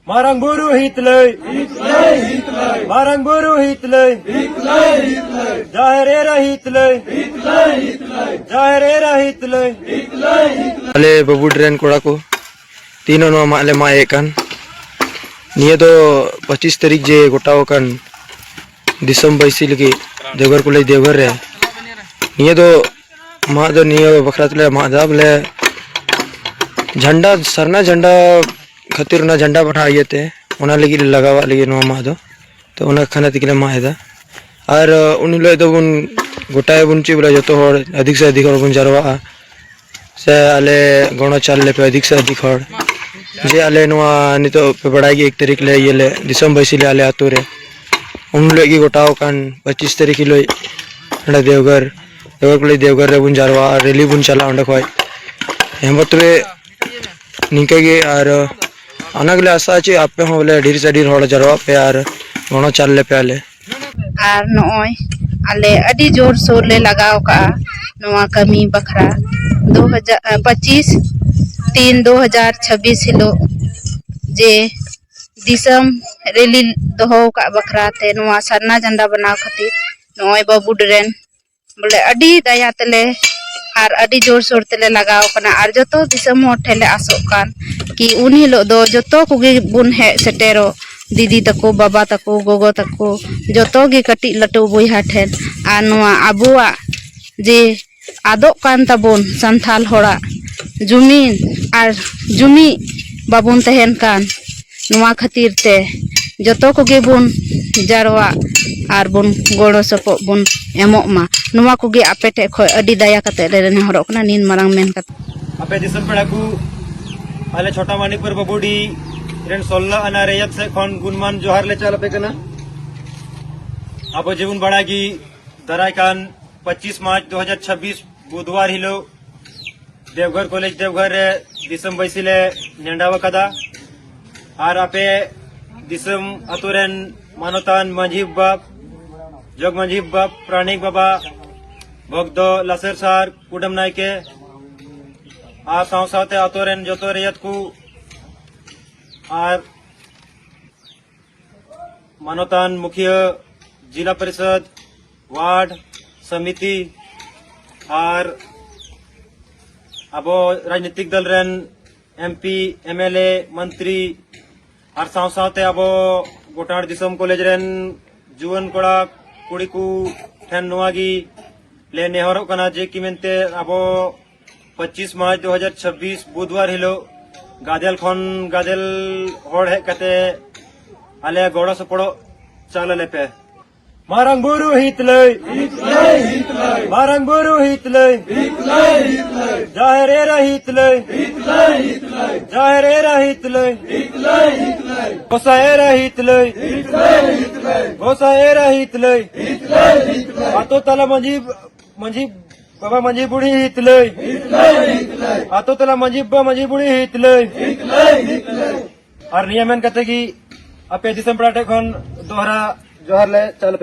Marang Buru Hitley, Marang Buru Hitley, Jaherera Hitley, Jaherera Hitley. Ale babu dren koda ko तीनों no माले माए kan निये तो 25 तारीख जे गोटाओ kan दिसम बैसी लगी देवघर को ले देवघर रे निये तो मा दो निये बखरात ले मा दा बोले झंडा सरना झंडा खतिर ना झंडा बढ़ा ये थे उना लगी लगावा लगी नो मा दो तो उना खाना तिकले मा है दा और उन लोग तो उन गोटाए बुनची बोले जो तो अधिक से अधिक और बुन जरवा से आले गणो चाल ले पे अधिक से अधिक और जे आले नवा नितो पे बढ़ाई 1 तारीख ले ये ले दिसम बैसी ले आले आतु रे उन लोग की गोटाओ कान 25 तारीख लो हड़ा देवघर को ले देवघर रे बुन जारवा रैली बुन चला अंडा खोय हेमत रे निके के और अनगले आशा चे आपे हो बोले ढेर से ढेर होड़ जारवा पे और गणो चाल ले पे आले और नोय आले अडी जोर सोर ले लगाव का नवा कमी बखरा 2025-3-2026 हिलो जे दिसम रैली दोहो का बखरा थे नवा सरना झंडा बनाव खातिर नोय बाबू ड्रेन बोले अडी दया तले और अडी जोर सोर तले लगाव कना और जतो दिसम हो ठेले आसो कान कि उन हिलो दो जतो कुगे बुन हे सेटेरो दीदी तको बाबा तको गोगो तको जतो गे कटी लटो बोया ठेन और नवा आबुआ जे आदो कान तबोन संथाल होड़ा जुमीन और जुमी बाबुन तहन कान नुआ खातिर ते जतो कोगे बुन जारवा और बुन गोड़ो सपो बुन एमो मा नुआ कोगे आपे ठे खय अडी दया कते ले ने हरो कना नीन मारांग मेन कत आपे दिसम पेड़ा को आले छोटा मानिकपुर बबुडी रेन 16 अना रेयत से खन गुणमान जोहार ले चल पे कना आपो जीवन बड़ा की दराय कान 25 मार्च 2026 बुधवार हिलो देवघर कॉलेज देवघर रे दिसम बैसिले नेंडावा कदा और आपे दिसम अतुरेन मानोतान मंजीब बाप जग मंजीब बाप प्राणिक बाबा भक्तो लसर सार कुडम नायके आ साव सावते अतुरेन जोतो रेयत को और मानोतान मुखिया जिला परिषद वार्ड समिति और अब राजनीतिक दल रेन एमपी एमएलए मंत्री और साव सावते अब गोटाड़ दिसम कॉलेज रेन जुवन कोड़ा कुड़ी को ठेन नोआगी ले नेहरो कना जे की मेनते अब 25 मार्च 2026 बुधवार हिलो गादेल खन गादेल होड़ है कते आले गोड़ा सपड़ो चाल ले पे Marang Buru Hitley, Marang Buru Hitley, Jaherera Hitley, Jaherera Hitley, Gosaera Hitley, Gosaera Hitley, Ato tala manjib baba manjib budi Hitley, Ato tala manjib budi Hitley, और नियमन कहते कि आप दिसम पराठे खन दोहरा जोहर ले चल